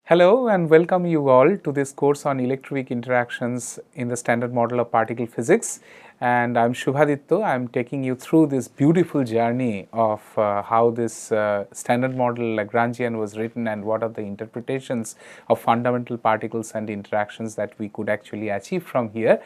Hello and welcome you all to this course on Electroweak interactions in the standard model of particle physics, and I am Subhaditya. I am taking you through this beautiful journey of how this standard model Lagrangian was written and what are the interpretations of fundamental particles and interactions that we could actually achieve from here.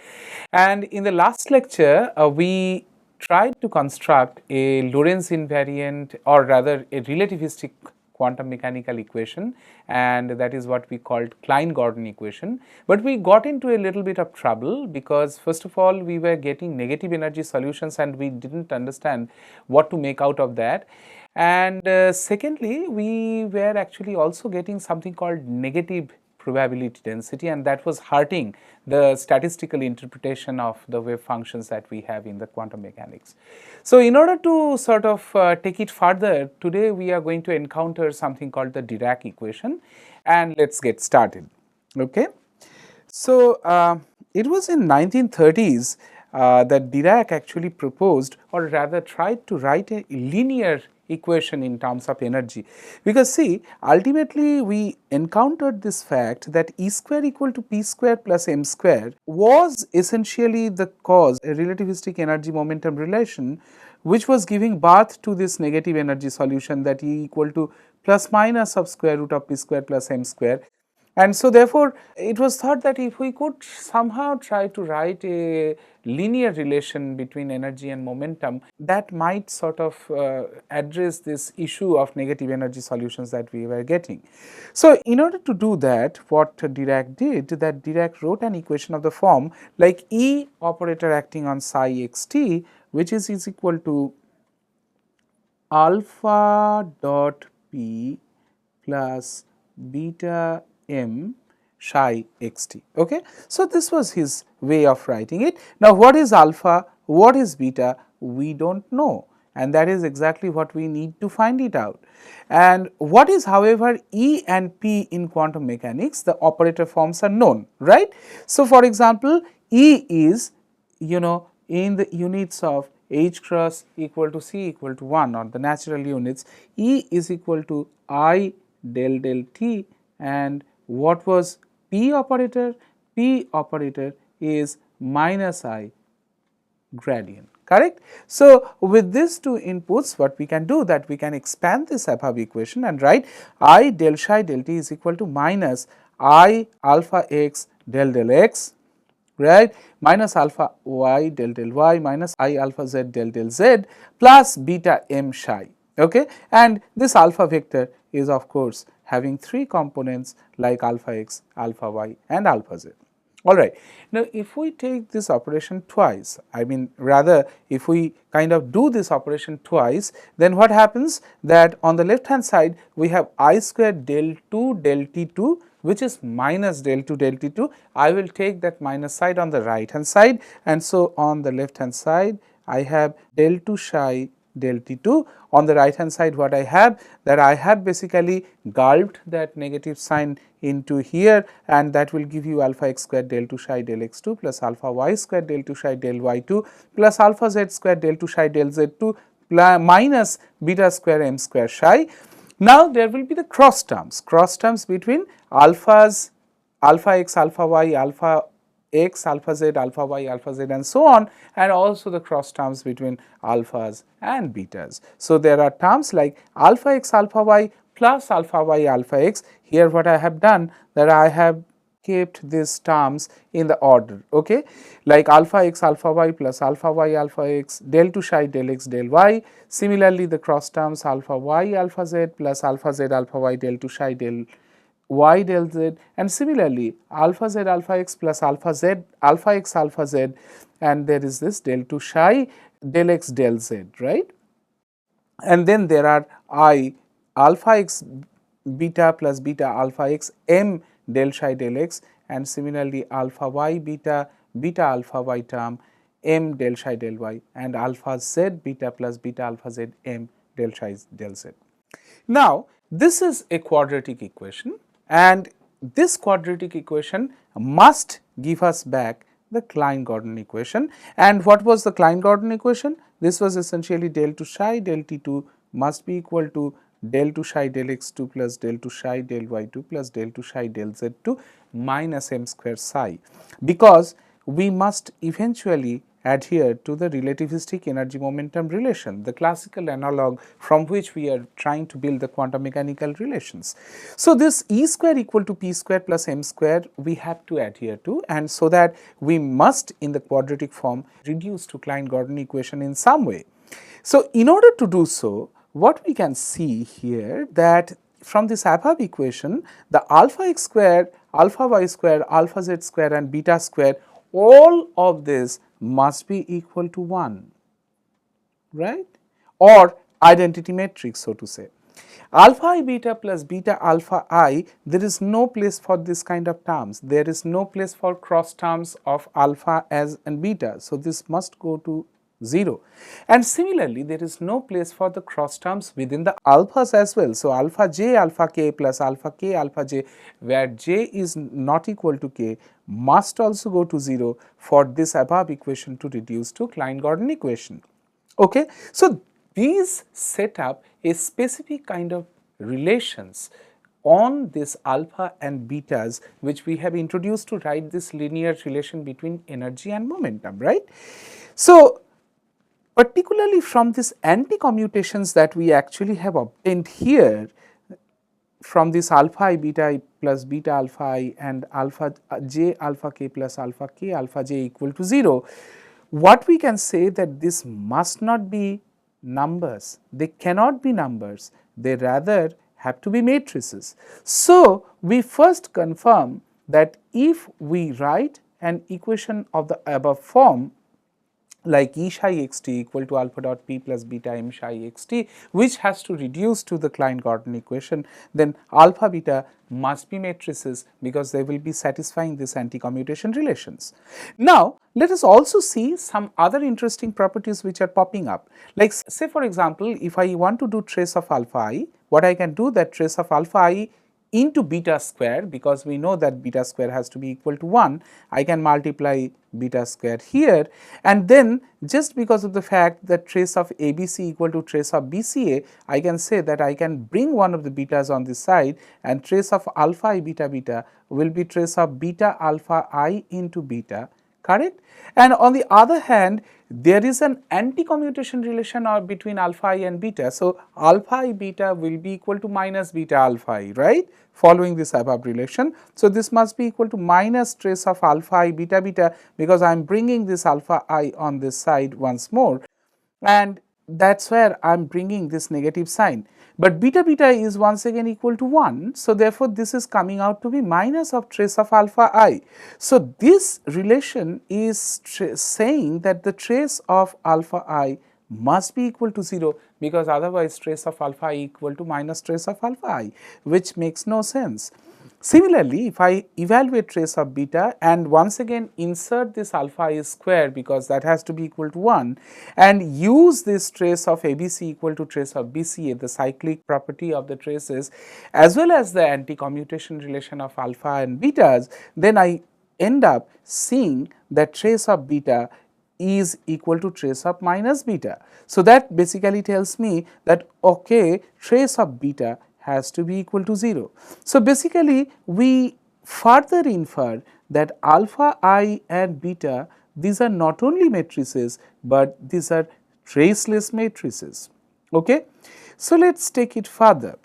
And in the last lecture we tried to construct a Lorentz invariant, or rather a relativistic quantum mechanical equation, and that is what we called Klein-Gordon equation. But we got into a little bit of trouble because first of all we were getting negative energy solutions and we didn't understand what to make out of that. And secondly, we were actually also getting something called negative probability density, and that was hurting the statistical interpretation of the wave functions that we have in the quantum mechanics. So, in order to sort of take it further, today we are going to encounter something called the Dirac equation, and let's get started. Okay. So, it was in 1930s that Dirac actually proposed, or rather tried to write a linear equation in terms of energy, because see, ultimately we encountered this fact that E square equal to P square plus M square was essentially the cause, a relativistic energy momentum relation, which was giving birth to this negative energy solution that E equal to plus minus of square root of P square plus M square. And so therefore, it was thought that if we could somehow try to write a linear relation between energy and momentum, that might sort of address this issue of negative energy solutions that we were getting. So, in order to do that, what Dirac did, that Dirac wrote an equation of the form like E operator acting on psi xt, which is equal to alpha dot p plus beta m psi xt. Okay. So, this was his way of writing it. Now, what is alpha, what is beta, we do not know, and that is exactly what we need to find it out. And what is, however, E and P in quantum mechanics, the operator forms are known, right. So, for example, E is, in the units of h cross equal to c equal to 1, or the natural units, E is equal to I del del t, and what was P operator? P operator is minus I gradient, correct. So, with these two inputs, what we can do, that we can expand this above equation and write I del psi del t is equal to minus I alpha x del del x, right, minus alpha y del del y minus I alpha z del del z plus beta m psi. Okay. And this alpha vector is of course having three components like alpha x, alpha y and alpha z. Alright. Now, if we take this operation twice, I mean rather if we kind of do this operation twice, then what happens, that on the left hand side we have I square del 2 del t2, which is minus del 2 del t2. I will take that minus side on the right hand side, and so on the left hand side I have del 2 psi del t2. On the right hand side, what I have, that I have basically gulped that negative sign into here, and that will give you alpha x square del 2 psi del x2 plus alpha y square del 2 psi del y2 plus alpha z square del 2 psi del z2 minus beta square m square psi. Now, there will be the cross terms between alphas, alpha x, alpha y, alpha x, alpha z, alpha y, alpha z and so on, and also the cross terms between alphas and betas. So, there are terms like alpha x, alpha y plus alpha y, alpha x. Here what I have done, that I have kept these terms in the order, okay, like alpha x, alpha y plus alpha y, alpha x del 2 psi del x del y. Similarly, the cross terms alpha y, alpha z plus alpha z, alpha y del 2 psi del y del z, and similarly alpha z alpha x plus alpha z alpha x alpha z, and there is this del 2 psi del x del z, right. And then there are I alpha x beta plus beta alpha x m del psi del x, and similarly alpha y beta beta alpha y term m del psi del y, and alpha z beta plus beta alpha z m del psi del z. Now, this is a quadratic equation, and this quadratic equation must give us back the Klein-Gordon equation. And what was the Klein-Gordon equation? This was essentially del 2 psi del t2 must be equal to del 2 psi del x2 plus del 2 psi del y2 plus del 2 psi del z2 minus m square psi, because we must eventually adhere to the relativistic energy momentum relation, the classical analog from which we are trying to build the quantum mechanical relations. So, this E square equal to P square plus M square we have to adhere to, and so that we must in the quadratic form reduce to Klein-Gordon equation in some way. So, in order to do so, what we can see here that from this above equation, the alpha x square, alpha y square, alpha z square and beta square, all of this must be equal to 1, right, or identity matrix, so to say. Alpha I beta plus beta alpha I, there is no place for this kind of terms, there is no place for cross terms of alpha as and beta. So, this must go to 0, and similarly there is no place for the cross terms within the alphas as well. So, alpha j alpha k plus alpha k alpha j, where j is not equal to k, must also go to 0 for this above equation to reduce to Klein-Gordon equation. Okay. So, these set up a specific kind of relations on this alpha and betas, which we have introduced to write this linear relation between energy and momentum, right. So, particularly from this anti-commutations that we actually have obtained here from this alpha I beta I plus beta alpha I and alpha j alpha k plus alpha k alpha j equal to 0, what we can say that this must not be numbers, they cannot be numbers, they rather have to be matrices. So, we first confirm that if we write an equation of the above form, like E psi x t equal to alpha dot p plus beta m psi x t, which has to reduce to the Klein-Gordon equation, then alpha beta must be matrices, because they will be satisfying this anti-commutation relations. Now, let us also see some other interesting properties which are popping up, like say for example, if I want to do trace of alpha I, what I can do that trace of alpha I into beta square, because we know that beta square has to be equal to 1, I can multiply beta square here, and then just because of the fact that trace of ABC equal to trace of BCA, I can say that I can bring one of the betas on this side, and trace of alpha I beta beta will be trace of beta alpha I into beta, correct. And on the other hand, there is an anti-commutation relation between alpha I and beta. So, alpha I beta will be equal to minus beta alpha I, right, following this above relation. So, this must be equal to minus trace of alpha I beta beta, because I am bringing this alpha I on this side once more, and that is where I am bringing this negative sign. But beta beta is once again equal to 1. So, therefore, this is coming out to be minus of trace of alpha I. So, this relation is saying that the trace of alpha I must be equal to 0, because otherwise trace of alpha I equal to minus trace of alpha I, which makes no sense. Similarly, if I evaluate trace of beta and once again insert this alpha I square, because that has to be equal to 1, and use this trace of ABC equal to trace of BCA, the cyclic property of the traces, as well as the anti-commutation relation of alpha and betas, then I end up seeing that trace of beta is equal to trace of minus beta. So, that basically tells me that okay, trace of beta has to be equal to 0. So, basically we further infer that alpha I and beta, these are not only matrices, but these are traceless matrices. Okay? So, let us take it further.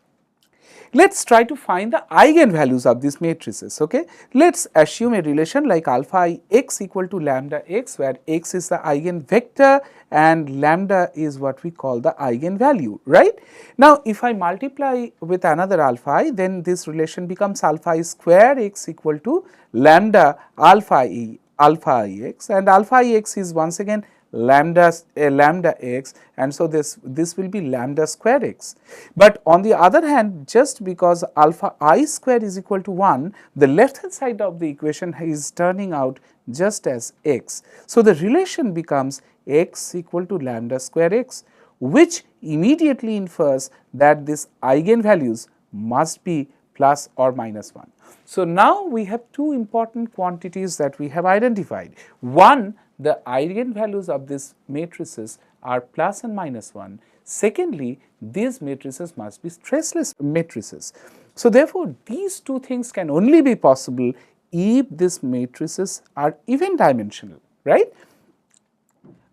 Let us try to find the eigenvalues of these matrices. Okay? Let us assume a relation like alpha I x equal to lambda x, where x is the eigenvector and lambda is what we call the eigenvalue, right. Now, if I multiply with another alpha I, then this relation becomes alpha I square x equal to lambda alpha I x, and alpha I x is once again lambda x, and so this will be lambda square x. But on the other hand, just because alpha I square is equal to 1, the left hand side of the equation is turning out just as x. So, the relation becomes x equal to lambda square x, which immediately infers that this eigenvalues must be plus or minus 1. So, now we have two important quantities that we have identified. One, the eigenvalues of these matrices are plus and minus 1. Secondly, these matrices must be stressless matrices. So, therefore, these two things can only be possible if these matrices are even dimensional, right.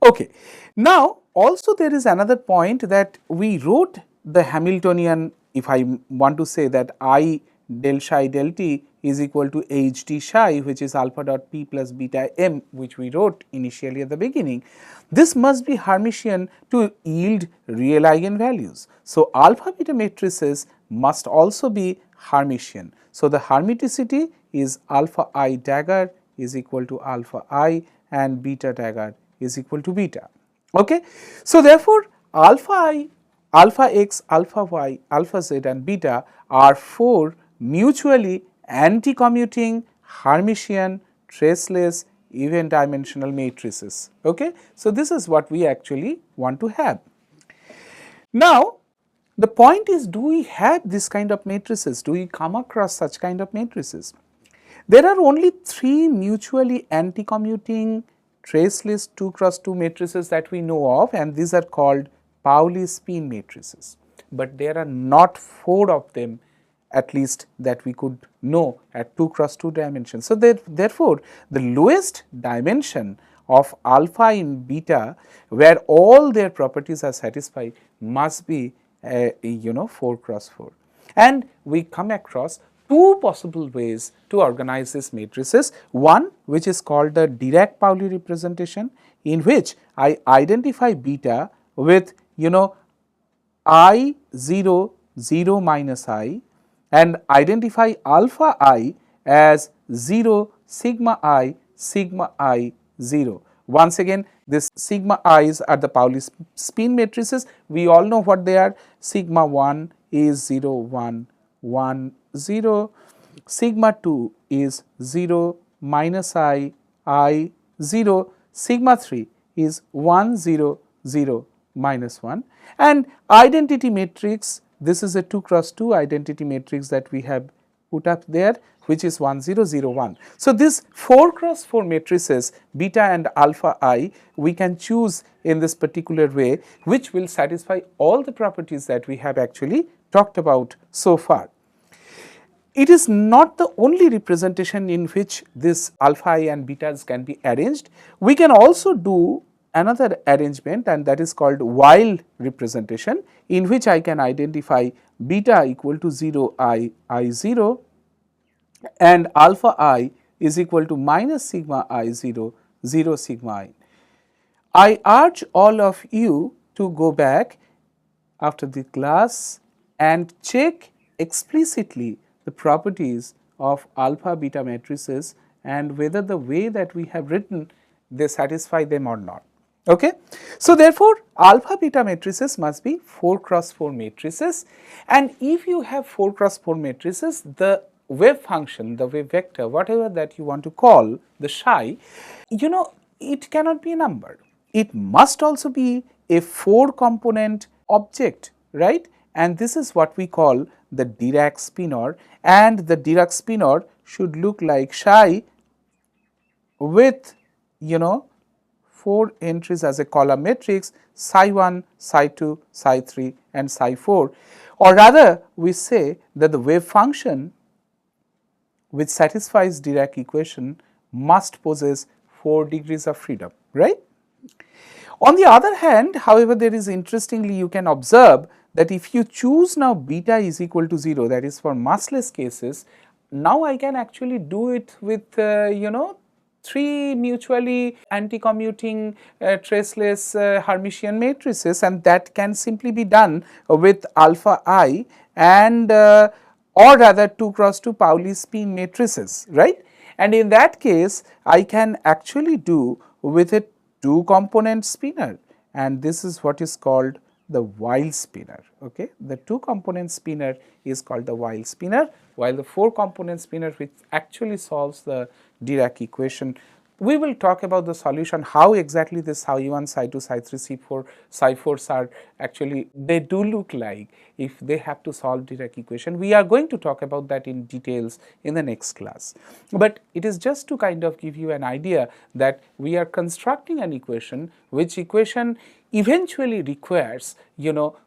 Okay. Now, also there is another point that we wrote the Hamiltonian, if I want to say that I del psi del t is equal to h t psi, which is alpha dot p plus beta m, which we wrote initially at the beginning. This must be Hermitian to yield real eigenvalues. So, alpha beta matrices must also be Hermitian. So, the Hermiticity is alpha I dagger is equal to alpha I and beta dagger is equal to beta. Okay. So, therefore, alpha I, alpha x, alpha y, alpha z and beta are 4 mutually anti-commuting Hermitian traceless even dimensional matrices. Okay. So, this is what we actually want to have. Now, the point is, do we have this kind of matrices? Do we come across such kind of matrices? There are only 3 mutually anti-commuting traceless 2 cross 2 matrices that we know of, and these are called Pauli spin matrices, but there are not 4 of them at least that we could know at 2 cross 2 dimensions. So, therefore, the lowest dimension of alpha in beta where all their properties are satisfied must be 4 cross 4, and we come across 2 possible ways to organize these matrices. One, which is called the Dirac-Pauli representation, in which I identify beta with I 0 0 minus I and identify alpha I as 0 sigma I 0. Once again, this sigma i's are the Pauli spin matrices. We all know what they are. Sigma 1 is 0 1 1 0, sigma 2 is 0 minus I 0, sigma 3 is 1 0 0 minus 1, and identity matrix, this is a 2 cross 2 identity matrix that we have put up there, which is 1 0 0 1. So, this 4 cross 4 matrices beta and alpha I we can choose in this particular way, which will satisfy all the properties that we have actually talked about so far. It is not the only representation in which this alpha I and betas can be arranged. We can also do another arrangement, and that is called while representation, in which I can identify beta equal to 0 I 0 and alpha I is equal to minus sigma I 0 0 sigma I. I urge all of you to go back after the class and check explicitly the properties of alpha beta matrices and whether the way that we have written they satisfy them or not. Okay. So, therefore, alpha beta matrices must be 4 cross 4 matrices, and if you have 4 cross 4 matrices, the wave function, the wave vector, whatever that you want to call the psi, it cannot be a number. It must also be a 4 component object, right? And this is what we call the Dirac spinor, and the Dirac spinor should look like psi with 4 entries as a column matrix, psi 1, psi 2, psi 3 and psi 4, or rather we say that the wave function which satisfies Dirac equation must possess 4 degrees of freedom, right. On the other hand, however, there is interestingly you can observe that if you choose now beta is equal to 0, that is for massless cases, now I can actually do it with 3 mutually anti-commuting traceless Hermitian matrices, and that can simply be done with alpha I and or rather 2 cross 2 Pauli spin matrices, right. And in that case, I can actually do with a 2 component spinor, and this is what is called the while spinor. Okay. The 2 component spinor is called the while spinor, while the 4 component spinor, which actually solves the Dirac equation, we will talk about the solution, how exactly this psi 1, psi 2, psi 3, C4, psi 4s are actually, they do look like if they have to solve Dirac equation. We are going to talk about that in details in the next class. But it is just to kind of give you an idea that we are constructing an equation, which equation eventually requires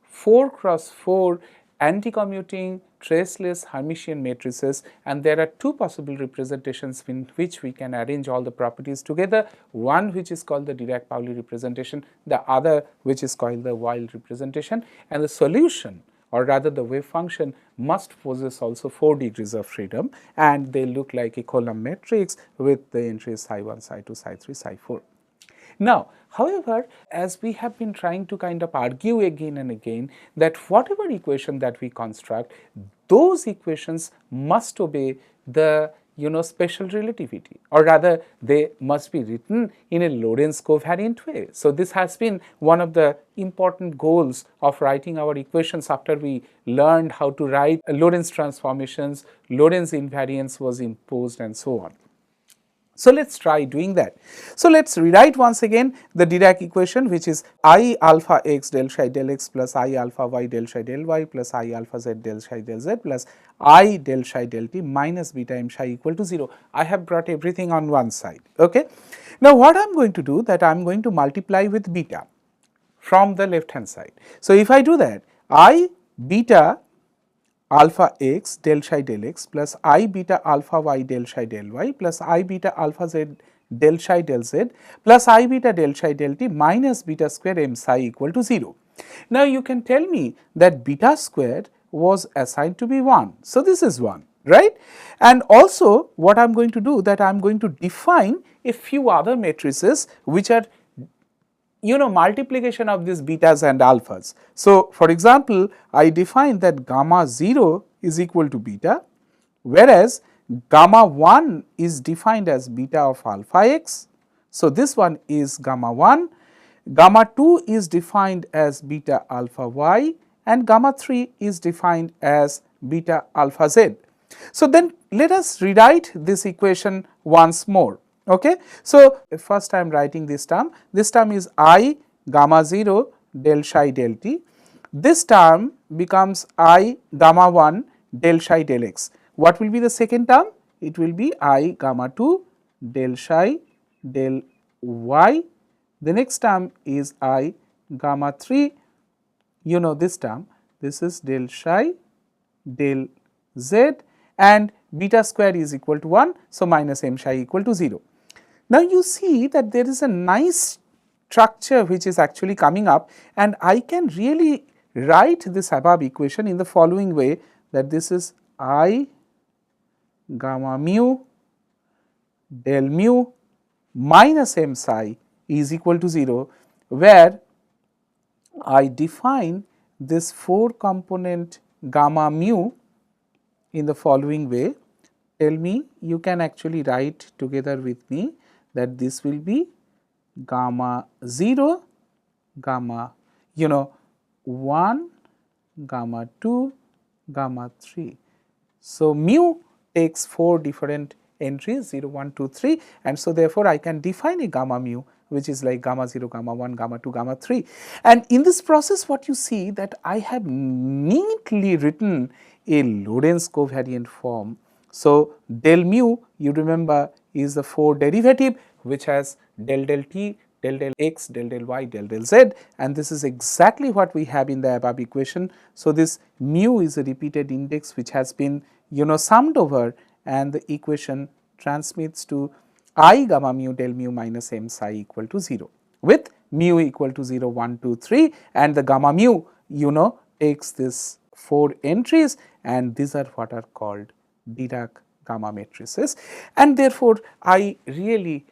4 cross 4 anti-commuting traceless Hermitian matrices, and there are two possible representations in which we can arrange all the properties together, one which is called the Dirac-Pauli representation, the other which is called the Weyl representation, and the solution, or rather the wave function, must possess also 4 degrees of freedom, and they look like a column matrix with the entries psi 1, psi 2, psi 3, psi 4. Now, however, as we have been trying to kind of argue again and again that whatever equation that we construct, those equations must obey the special relativity, or rather they must be written in a Lorentz covariant way. So, this has been one of the important goals of writing our equations after we learned how to write Lorentz transformations, Lorentz invariance was imposed, and so on. So, let us try doing that. So, let us rewrite once again the Dirac equation, which is I alpha x del psi del x plus I alpha y del psi del y plus I alpha z del psi del z plus I del psi del t minus beta m psi equal to 0. I have brought everything on one side. Okay. Now, what I am going to do, that I am going to multiply with beta from the left hand side. So, if I do that, I beta alpha x del psi del x plus I beta alpha y del psi del y plus I beta alpha z del psi del z plus I beta del psi del t minus beta square m psi equal to 0. Now, you can tell me that beta squared was assigned to be 1. So, this is 1, right? And also what I am going to do, that I am going to define a few other matrices which are multiplication of these betas and alphas. So, for example, I define that gamma 0 is equal to beta, whereas gamma 1 is defined as beta of alpha x. So, this one is gamma 1, gamma 2 is defined as beta alpha y, and gamma 3 is defined as beta alpha z. So, then let us rewrite this equation once more. Okay. So, first I am writing this term is I gamma 0 del psi del t, this term becomes I gamma 1 del psi del x. What will be the second term? It will be I gamma 2 del psi del y, the next term is I gamma 3, this term, this is del psi del z, and beta square is equal to 1. So, minus m psi equal to 0. Now, you see that there is a nice structure which is actually coming up, and I can really write this above equation in the following way, that this is I gamma mu del mu minus m psi is equal to 0, where I define this 4 component gamma mu in the following way. Tell me, you can actually write together with me that this will be gamma 0, gamma 1, gamma 2, gamma 3. So, mu takes 4 different entries 0, 1, 2, 3, and so therefore, I can define a gamma mu which is like gamma 0, gamma 1, gamma 2, gamma 3. And in this process, what you see that I have neatly written a Lorentz covariant form. So, del mu, you remember, is the 4 derivative which has del del t, del x, del y, del z, and this is exactly what we have in the above equation. So, this mu is a repeated index which has been summed over, and the equation transmits to I gamma mu del mu minus m psi equal to 0, with mu equal to 0, 1, 2, 3, and the gamma mu takes this 4 entries, and these are what are called Dirac gamma matrices, and therefore, I really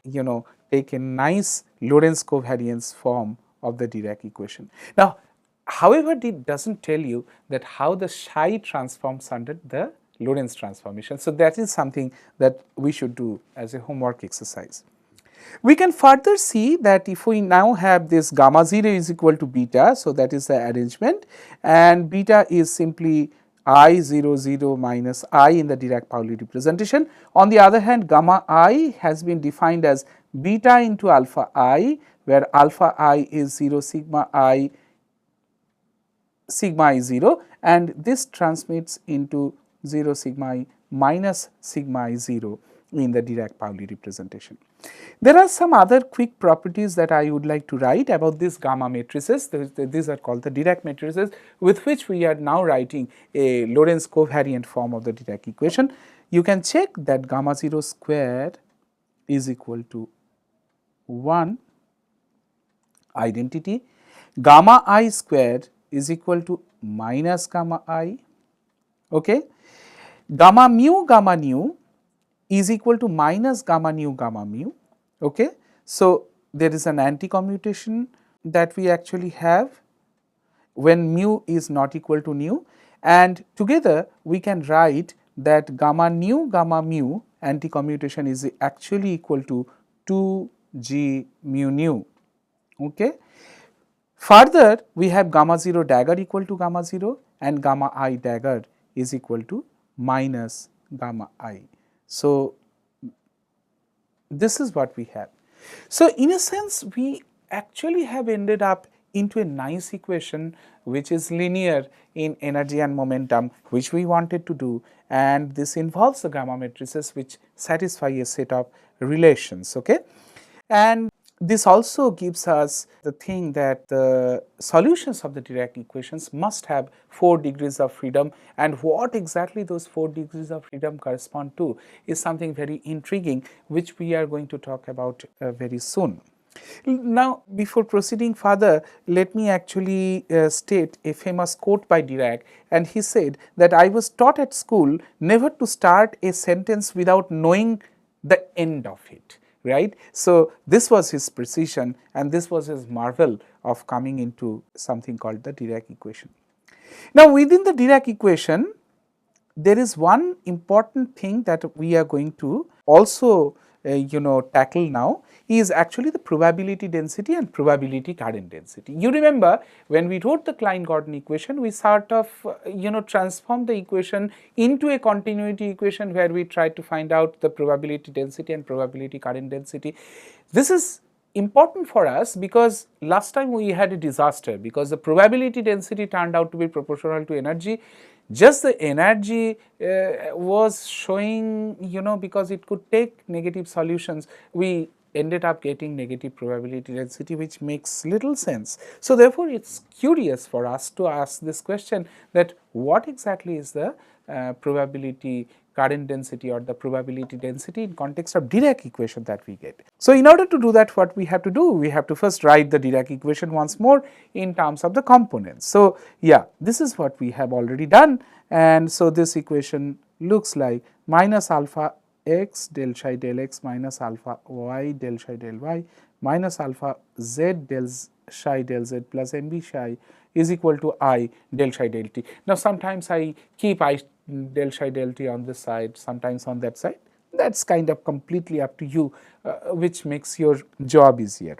take a nice Lorentz covariance form of the Dirac equation. Now, however, it does not tell you that how the psi transforms under the Lorentz transformation. So, that is something that we should do as a homework exercise. We can further see that if we now have this gamma 0 is equal to beta, so that is the arrangement, and beta is simply I 0 0 minus I in the Dirac-Pauli representation. On the other hand, gamma I has been defined as beta into alpha I, where alpha I is 0, sigma I, sigma I 0, and this transmits into 0 sigma I minus sigma I 0 in the Dirac-Pauli representation. There are some other quick properties that I would like to write about these gamma matrices. These are called the Dirac matrices, with which we are now writing a Lorentz covariant form of the Dirac equation. You can check that gamma 0 squared is equal to 1 identity, gamma I squared is equal to minus gamma I, okay. Gamma nu is equal to minus gamma mu, okay. So, there is an anti-commutation that we actually have when mu is not equal to nu, and together we can write that gamma mu anti-commutation is actually equal to 2 g mu nu, okay. Further, we have gamma 0 dagger equal to gamma 0 and gamma I dagger is equal to minus gamma I. So, this is what we have. So, in a sense, we actually have ended up into a nice equation which is linear in energy and momentum, which we wanted to do, and this involves the gamma matrices which satisfy a set of relations, okay. And this also gives us the thing that the solutions of the Dirac equations must have 4 degrees of freedom, and what exactly those 4 degrees of freedom correspond to is something very intriguing, which we are going to talk about very soon. Now, before proceeding further, let me actually state a famous quote by Dirac, and he said that I was taught at school never to start a sentence without knowing the end of it. Right. So, this was his precision and this was his marvel of coming into something called the Dirac equation. Now, within the Dirac equation, there is one important thing that we are going to also tackle now is actually the probability density and probability current density. You remember when we wrote the Klein-Gordon equation, we sort of transformed the equation into a continuity equation where we tried to find out the probability density and probability current density. This is important for us because last time we had a disaster because the probability density turned out to be proportional to energy. Just the energy was showing, because it could take negative solutions, we ended up getting negative probability density, which makes little sense. So, therefore, it is curious for us to ask this question that what exactly is the probability current density or the probability density in context of Dirac equation that we get. So, in order to do that, what we have to do? We have to first write the Dirac equation once more in terms of the components. So, yeah, this is what we have already done, and so this equation looks like minus alpha x del psi del x minus alpha y del psi del y minus alpha z del psi del z plus mb psi is equal to I del psi del t. Now, sometimes I keep I del psi del t on this side, sometimes on that side. That is kind of completely up to you, which makes your job easier.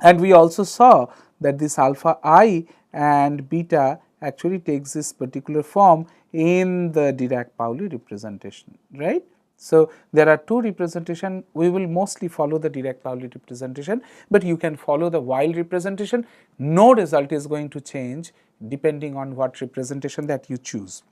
And we also saw that this alpha I and beta actually takes this particular form in the Dirac-Pauli representation, right. So, there are two representation, we will mostly follow the Dirac-Pauli representation, but you can follow the Weil representation. No result is going to change depending on what representation that you choose.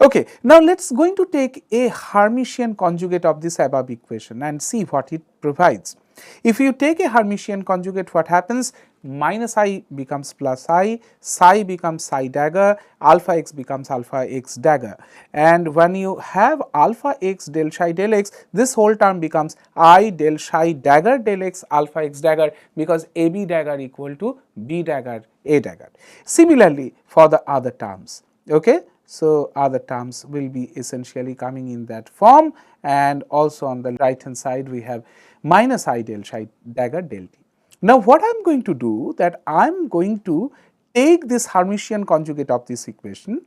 Okay, now let us going to take a Hermitian conjugate of this above equation and see what it provides. If you take a Hermitian conjugate, what happens? Minus I becomes plus I, psi becomes psi dagger, alpha x becomes alpha x dagger, and when you have alpha x del psi del x, this whole term becomes I del psi dagger del x alpha x dagger, because AB dagger equal to B dagger A dagger. Similarly, for the other terms, okay. So, other terms will be essentially coming in that form, and also on the right hand side we have minus I del psi dagger del t. Now, what I am going to do, that I am going to take this Hermitian conjugate of this equation.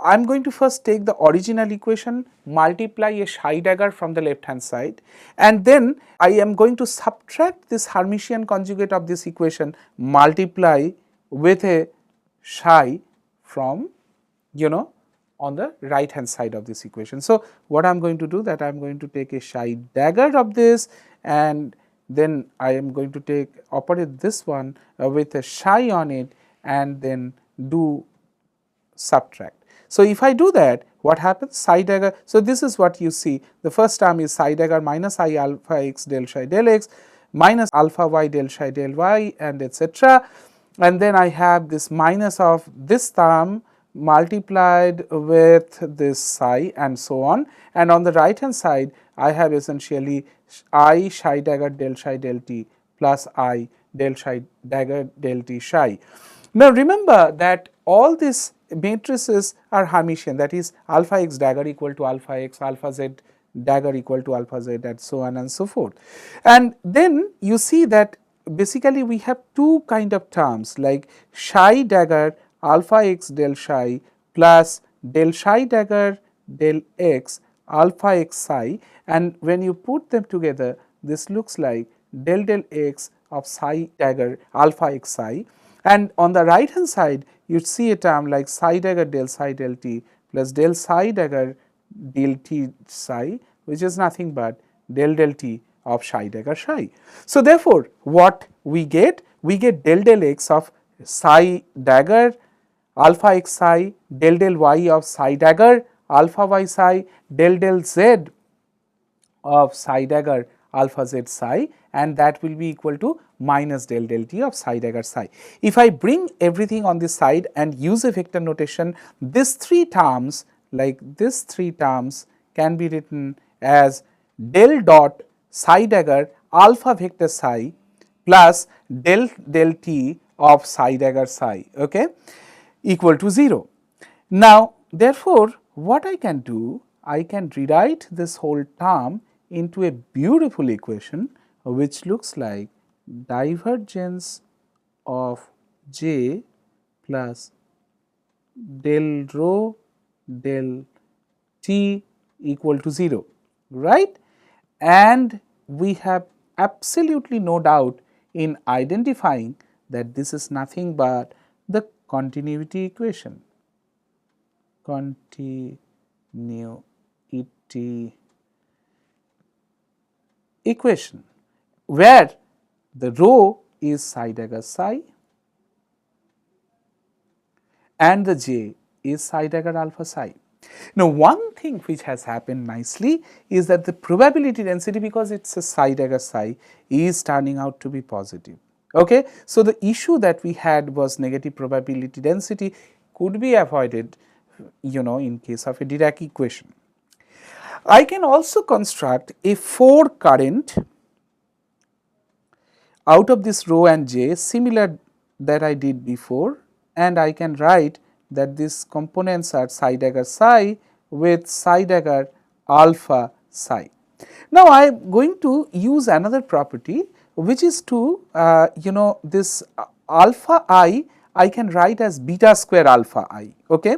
I am going to first take the original equation, multiply a psi dagger from the left hand side, and then I am going to subtract this Hermitian conjugate of this equation, multiply with a psi from on the right hand side of this equation. So, what I am going to do, that I am going to take a psi dagger of this, and then I am going to operate this one with a psi on it, and then do subtract. So, if I do that, what happens? Psi dagger. So, this is what you see. The first term is psi dagger minus I alpha x del psi del x minus alpha y del psi del y, and etc. And then I have this minus of this term multiplied with this psi, and so on. And on the right hand side, I have essentially I psi dagger del psi del t plus I del psi dagger del t psi. Now, remember that all these matrices are Hermitian, that is alpha x dagger equal to alpha x, alpha z dagger equal to alpha z, and so on and so forth. And then you see that basically we have two kind of terms, like psi dagger alpha x del psi plus del psi dagger del x alpha x psi, and when you put them together, this looks like del del x of psi dagger alpha x psi. And on the right hand side, you see a term like psi dagger del psi del t plus del psi dagger del t psi, which is nothing but del del t of psi dagger psi. So, therefore, what we get? We get del del x of psi dagger alpha x psi, del del y of psi dagger alpha y psi, del del z of psi dagger alpha z psi, and that will be equal to minus del del t of psi dagger psi. If I bring everything on this side and use a vector notation, these three terms, like these three terms, can be written as del dot psi dagger alpha vector psi plus del del t of psi dagger psi, okay, equal to 0. Now, therefore, what I can do, I can rewrite this whole term into a beautiful equation which looks like divergence of j plus del rho del t equal to 0, right? And we have absolutely no doubt in identifying that this is nothing but the continuity equation, continuity equation, where the rho is psi dagger psi and the j is psi dagger alpha psi. Now, one thing which has happened nicely is that the probability density, because it is a psi dagger psi, is turning out to be positive. Okay? So, the issue that we had was negative probability density could be avoided, in case of a Dirac equation. I can also construct a 4 current out of this rho and j, similar that I did before, and I can write that these components are psi dagger psi with psi dagger alpha psi. Now, I am going to use another property, which is to this alpha I can write as beta square alpha I, okay,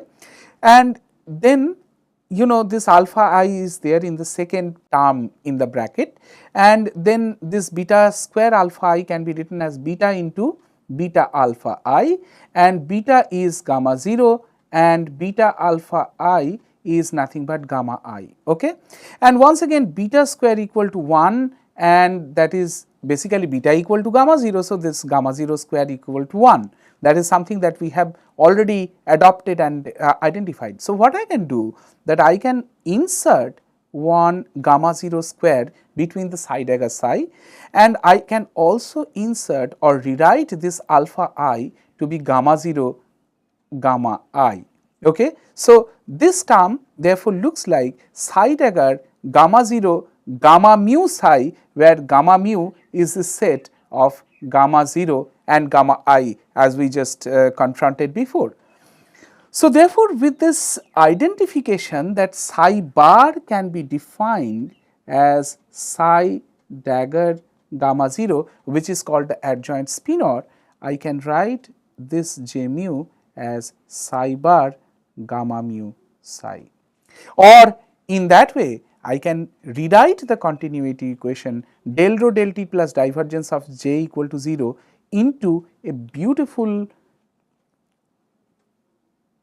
and then this alpha I is there in the second term in the bracket, and then this beta square alpha I can be written as beta into beta alpha I, and beta is gamma 0 and beta alpha I is nothing but gamma I, okay. And once again beta square equal to 1, and that is basically beta equal to gamma 0. So, this gamma 0 square equal to 1, that is something that we have already adopted and identified. So, what I can do, that I can insert one gamma 0 square between the psi dagger psi, and I can also insert or rewrite this alpha I to be gamma 0 gamma I, okay. So, this term therefore looks like psi dagger gamma 0 gamma mu psi, where gamma mu is the set of gamma 0 and gamma I, as we just confronted before. So, therefore, with this identification that psi bar can be defined as psi dagger gamma 0, which is called the adjoint spinor, I can write this j mu as psi bar gamma mu psi, or in that way I can rewrite the continuity equation del rho del t plus divergence of j equal to 0 into a beautiful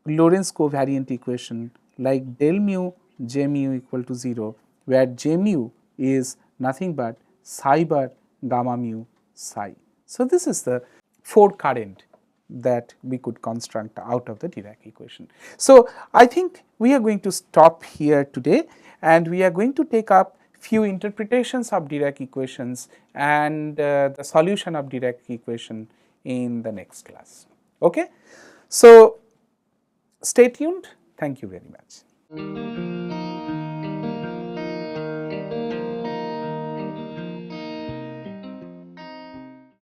Lorentz covariant equation like del mu J mu equal to 0, where J mu is nothing but psi bar gamma mu psi. So, this is the 4 current that we could construct out of the Dirac equation. So, I think we are going to stop here today, and we are going to take up few interpretations of Dirac equations and the solution of Dirac equation in the next class. Okay? So, stay tuned. Thank you very much.